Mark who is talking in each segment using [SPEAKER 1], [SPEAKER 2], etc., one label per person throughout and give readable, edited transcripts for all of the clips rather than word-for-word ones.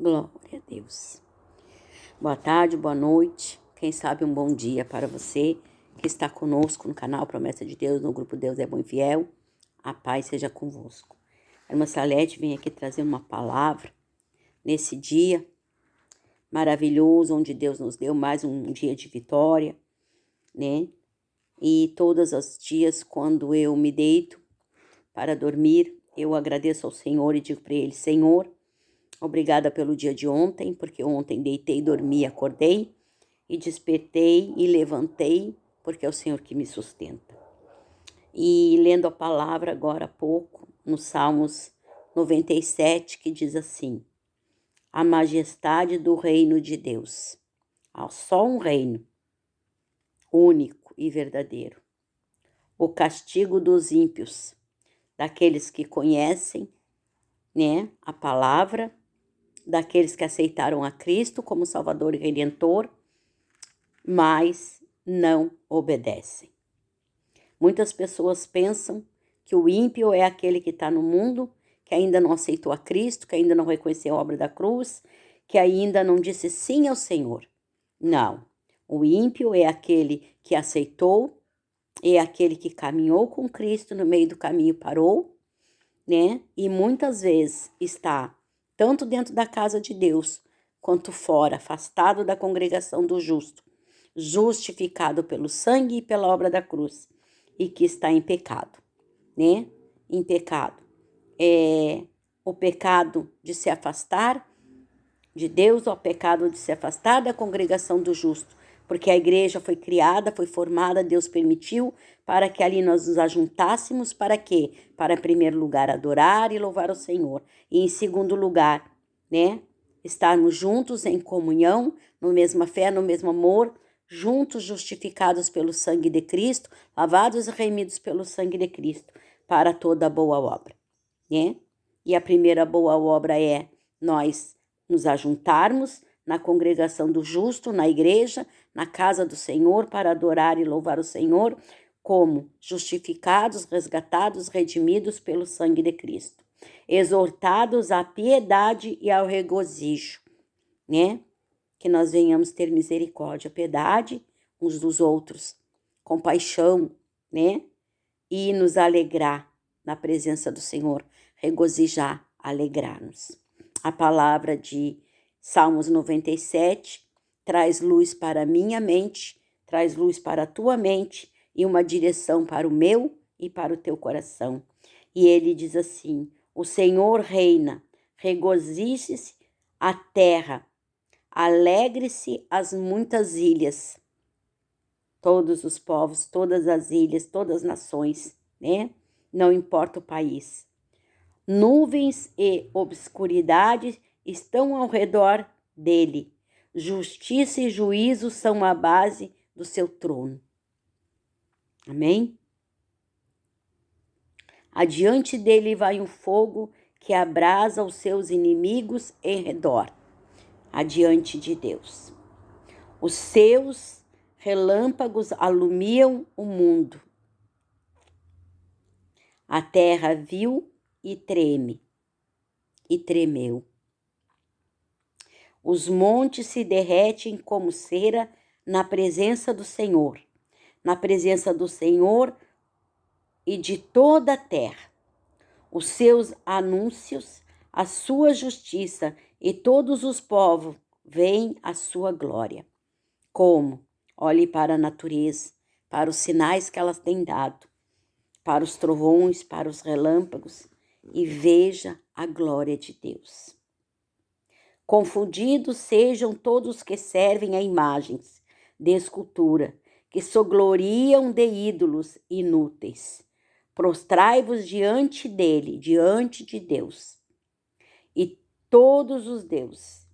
[SPEAKER 1] Glória a Deus. Boa tarde, boa noite. Quem sabe um bom dia para você que está conosco no canal Promessa de Deus, no grupo Deus é Bom e Fiel. A paz seja convosco. A irmã Salete vem aqui trazer uma palavra nesse dia maravilhoso, onde Deus nos deu mais um dia de vitória, né? E todos os dias, quando eu me deito para dormir, eu agradeço ao Senhor e digo para Ele: Senhor, obrigada pelo dia de ontem, porque ontem deitei, dormi, acordei e despertei e levantei, porque é o Senhor que me sustenta. E lendo a palavra agora há pouco, no Salmos 97, que diz assim: a majestade do reino de Deus. Há só um reino, único e verdadeiro. O castigo dos ímpios, daqueles que conhecem, né, a palavra, daqueles que aceitaram a Cristo como Salvador e Redentor, mas não obedecem. Muitas pessoas pensam que o ímpio é aquele que está no mundo, que ainda não aceitou a Cristo, que ainda não reconheceu a obra da cruz, que ainda não disse sim ao Senhor. Não, o ímpio é aquele que aceitou, é aquele que caminhou com Cristo, no meio do caminho parou, né? E muitas vezes está tanto dentro da casa de Deus, quanto fora, afastado da congregação do justo, justificado pelo sangue e pela obra da cruz, e que está em pecado, né? Em pecado. É o pecado de se afastar de Deus, o pecado de se afastar da congregação do justo, porque a igreja foi criada, foi formada, Deus permitiu para que ali nós nos ajuntássemos, para quê? Para, em primeiro lugar, adorar e louvar o Senhor, e em segundo lugar, né, estarmos juntos em comunhão, no mesma fé, no mesmo amor, juntos justificados pelo sangue de Cristo, lavados e remidos pelo sangue de Cristo, para toda boa obra, né? E a primeira boa obra é nós nos ajuntarmos na congregação do justo, na igreja, na casa do Senhor, para adorar e louvar o Senhor, como justificados, resgatados, redimidos pelo sangue de Cristo, exortados à piedade e ao regozijo, né? Que nós venhamos ter misericórdia, piedade uns dos outros, compaixão, né? E nos alegrar na presença do Senhor, regozijar, alegrar-nos. A palavra de Salmos 97 traz luz para a minha mente, traz luz para a tua mente e uma direção para o meu e para o teu coração. E ele diz assim: o Senhor reina, regozije-se a terra, alegre-se as muitas ilhas, todos os povos, todas as ilhas, todas as nações, né? Não importa o país. Nuvens e obscuridade estão ao redor dele. Justiça e juízo são a base do seu trono. Amém? Adiante dele vai um fogo que abrasa os seus inimigos em redor. Adiante de Deus. Os seus relâmpagos alumiam o mundo. A terra viu e treme, e tremeu. Os montes se derretem como cera na presença do Senhor e de toda a terra. Os seus anúncios, a sua justiça, e todos os povos veem a sua glória. Como? Olhe para a natureza, para os sinais que ela tem dado, para os trovões, para os relâmpagos, e veja a glória de Deus. Confundidos sejam todos que servem a imagens de escultura, que se gloriam de ídolos inúteis. Prostrai-vos diante dele, diante de Deus, e todos os deuses.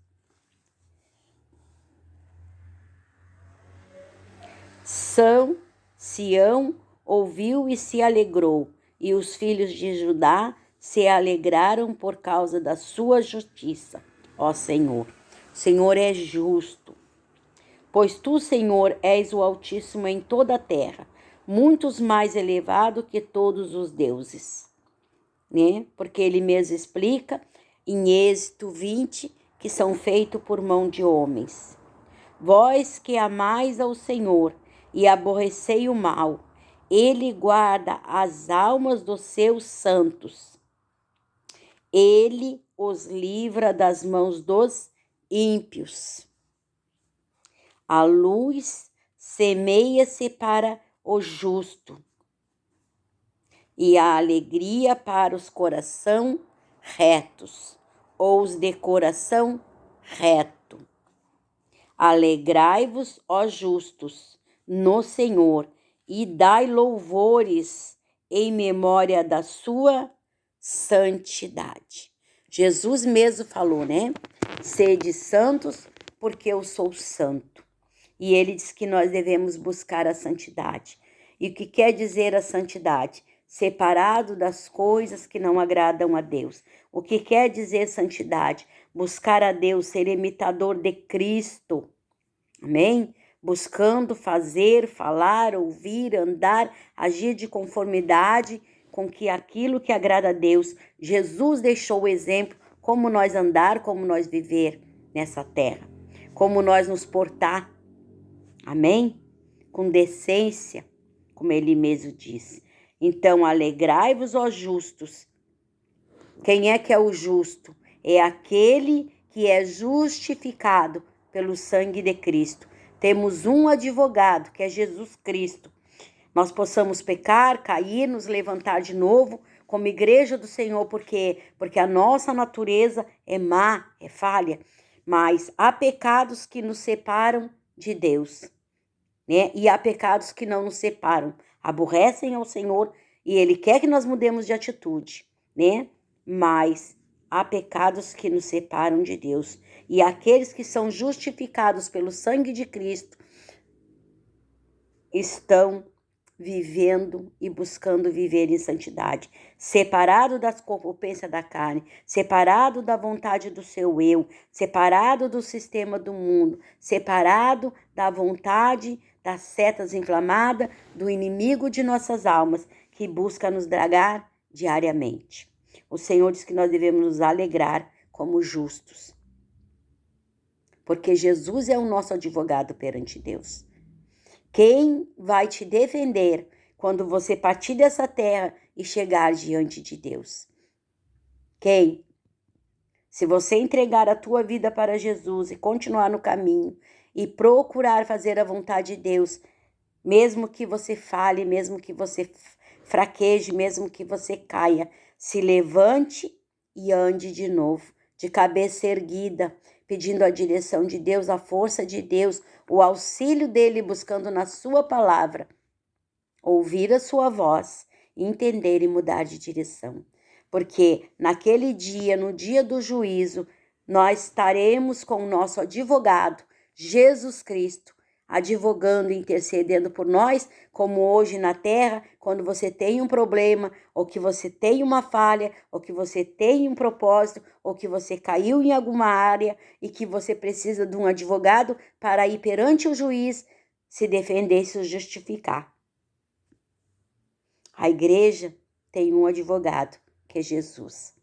[SPEAKER 1] Sião ouviu e se alegrou, e os filhos de Judá se alegraram por causa da sua justiça. Ó Senhor, o Senhor é justo, pois tu, Senhor, és o Altíssimo em toda a terra, muitos mais elevado que todos os deuses, né? Porque ele mesmo explica em Êxodo 20 que são feitos por mão de homens. Vós que amais ao Senhor e aborrecei o mal, Ele guarda as almas dos seus santos. Ele os livra das mãos dos ímpios. A luz semeia-se para o justo, e a alegria para os coração retos, ou os de coração reto. Alegrai-vos, ó justos, no Senhor, e dai louvores em memória da sua santidade. Jesus mesmo falou, né? Sede santos, porque eu sou santo. E ele diz que nós devemos buscar a santidade. E o que quer dizer a santidade? Separado das coisas que não agradam a Deus. O que quer dizer santidade? Buscar a Deus, ser imitador de Cristo. Amém? Buscando fazer, falar, ouvir, andar, agir de conformidade com que aquilo que agrada a Deus. Jesus deixou o exemplo como nós andar, como nós viver nessa terra, como nós nos portar. Amém? Com decência, como ele mesmo diz. Então, alegrai-vos, ó justos. Quem é que é o justo? É aquele que é justificado pelo sangue de Cristo. Temos um advogado, que é Jesus Cristo. Nós possamos pecar, cair, nos levantar de novo como igreja do Senhor, porque a nossa natureza é má, é falha. Mas há pecados que nos separam de Deus, né? E há pecados que não nos separam, aborrecem ao Senhor e Ele quer que nós mudemos de atitude, né? Mas há pecados que nos separam de Deus. E aqueles que são justificados pelo sangue de Cristo estão vivendo e buscando viver em santidade, separado das concupiscências da carne, separado da vontade do seu eu, separado do sistema do mundo, separado da vontade das setas inflamadas do inimigo de nossas almas, que busca nos dragar diariamente. O Senhor diz que nós devemos nos alegrar como justos, porque Jesus é o nosso advogado perante Deus. Quem vai te defender quando você partir dessa terra e chegar diante de Deus? Quem? Se você entregar a tua vida para Jesus e continuar no caminho e procurar fazer a vontade de Deus, mesmo que você fale, mesmo que você fraqueje, mesmo que você caia, se levante e ande de novo, de cabeça erguida, pedindo a direção de Deus, a força de Deus, o auxílio dele, buscando na sua palavra, ouvir a sua voz, entender e mudar de direção. Porque naquele dia, no dia do juízo, nós estaremos com o nosso advogado, Jesus Cristo, advogando e intercedendo por nós, como hoje na terra, quando você tem um problema, ou que você tem uma falha, ou que você tem um propósito, ou que você caiu em alguma área e que você precisa de um advogado para ir perante o juiz, se defender e se justificar. A igreja tem um advogado, que é Jesus.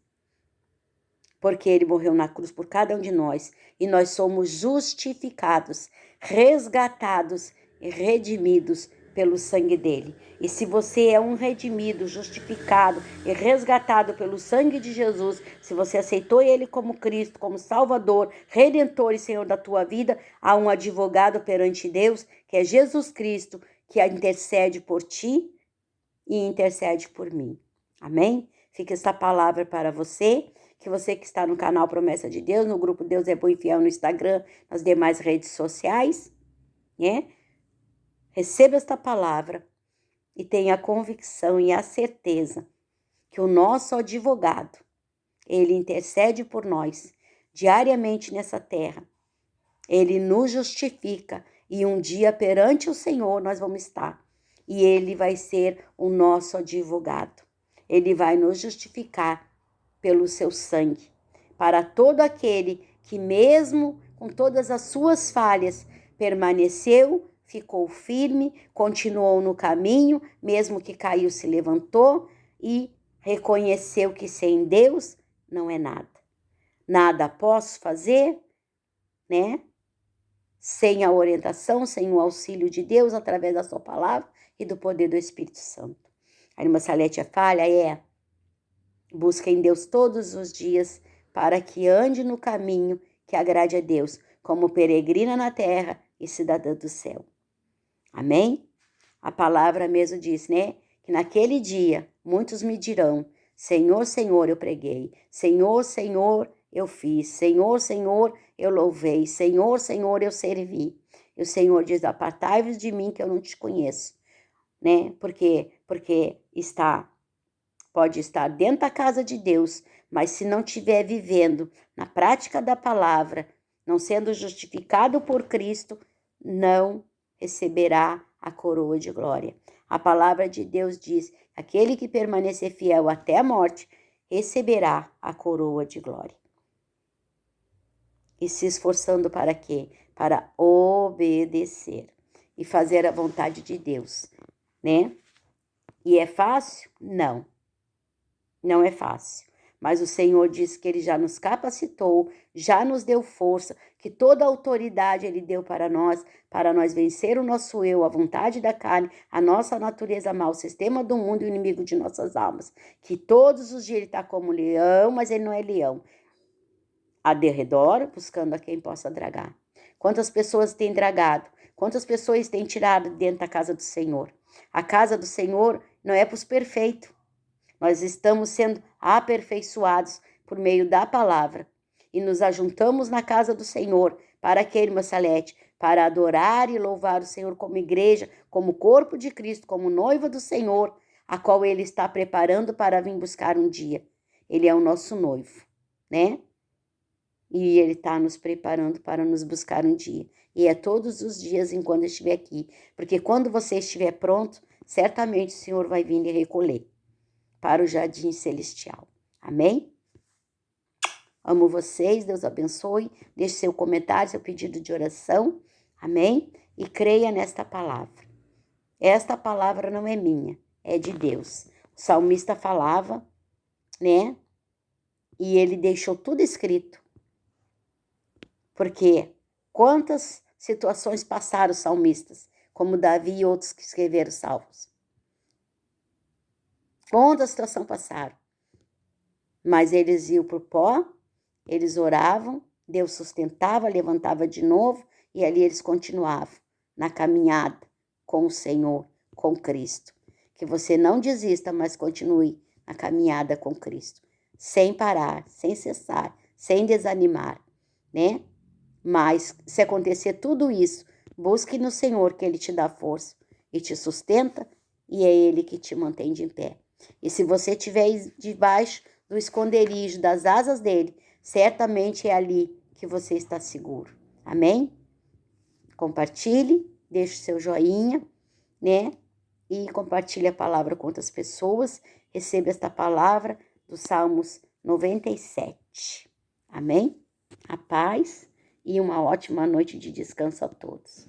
[SPEAKER 1] Porque ele morreu na cruz por cada um de nós e nós somos justificados, resgatados e redimidos pelo sangue dele. E se você é um redimido, justificado e resgatado pelo sangue de Jesus, se você aceitou ele como Cristo, como Salvador, Redentor e Senhor da tua vida, há um advogado perante Deus, que é Jesus Cristo, que intercede por ti e intercede por mim. Amém? Fica esta palavra para você, que está no canal Promessa de Deus, no grupo Deus é Bom e Fiel no Instagram, nas demais redes sociais, né? Receba esta palavra e tenha a convicção e a certeza que o nosso advogado, ele intercede por nós diariamente nessa terra. Ele nos justifica e um dia perante o Senhor nós vamos estar. E ele vai ser o nosso advogado. Ele vai nos justificar pelo seu sangue. Para todo aquele que mesmo com todas as suas falhas permaneceu, ficou firme, continuou no caminho, mesmo que caiu, se levantou e reconheceu que sem Deus não é nada. nada posso fazer, né? Sem a orientação, sem o auxílio de Deus, através da sua palavra e do poder do Espírito Santo. A irmã Salete falha busca em Deus todos os dias para que ande no caminho que agrade a Deus, como peregrina na terra e cidadã do céu. Amém? A palavra mesmo diz, né? Que naquele dia muitos me dirão, Senhor, Senhor, eu preguei. Senhor, Senhor, eu fiz. Senhor, Senhor, eu louvei. Senhor, Senhor, eu servi. E o Senhor diz, apartai-vos de mim que eu não te conheço. Né? Porque pode estar dentro da casa de Deus, mas se não estiver vivendo na prática da palavra, não sendo justificado por Cristo, não receberá a coroa de glória. A palavra de Deus diz, aquele que permanecer fiel até a morte, receberá a coroa de glória. E se esforçando para quê? Para obedecer e fazer a vontade de Deus, né? E é fácil? Não. Não é fácil. Mas o Senhor diz que Ele já nos capacitou, já nos deu força, que toda a autoridade Ele deu para nós vencer o nosso eu, a vontade da carne, a nossa natureza mal, o sistema do mundo e o inimigo de nossas almas. Que todos os dias Ele está como leão, mas Ele não é leão. A derredor, buscando a quem possa dragar. Quantas pessoas têm dragado? Quantas pessoas têm tirado dentro da casa do Senhor? A casa do Senhor não é para os perfeitos. Nós estamos sendo aperfeiçoados por meio da palavra e nos ajuntamos na casa do Senhor para que, irmã Salete, para adorar e louvar o Senhor como igreja, como corpo de Cristo, como noiva do Senhor, a qual Ele está preparando para vir buscar um dia. Ele é o nosso noivo, né? E Ele está nos preparando para nos buscar um dia. E é todos os dias enquanto estiver aqui. Porque quando você estiver pronto, certamente o Senhor vai vir lhe recolher para o jardim celestial. Amém? Amo vocês, Deus abençoe. Deixe seu comentário, seu pedido de oração. Amém? E creia nesta palavra. Esta palavra não é minha, é de Deus. O salmista falava, né? E ele deixou tudo escrito. Porque quantas situações passaram os salmistas, como Davi e outros que escreveram salmos. Quanta situação passaram. Mas eles iam para o pó, eles oravam, Deus sustentava, levantava de novo, e ali eles continuavam na caminhada com o Senhor, com Cristo. Que você não desista, mas continue na caminhada com Cristo. Sem parar, sem cessar, sem desanimar, né? Mas se acontecer tudo isso, busque no Senhor que Ele te dá força e te sustenta, e é Ele que te mantém de pé. E se você estiver debaixo do esconderijo das asas dele, certamente é ali que você está seguro. Amém? Compartilhe, deixe seu joinha, né? E compartilhe a palavra com outras pessoas. Receba esta palavra do Salmos 97. Amém? A paz e uma ótima noite de descanso a todos.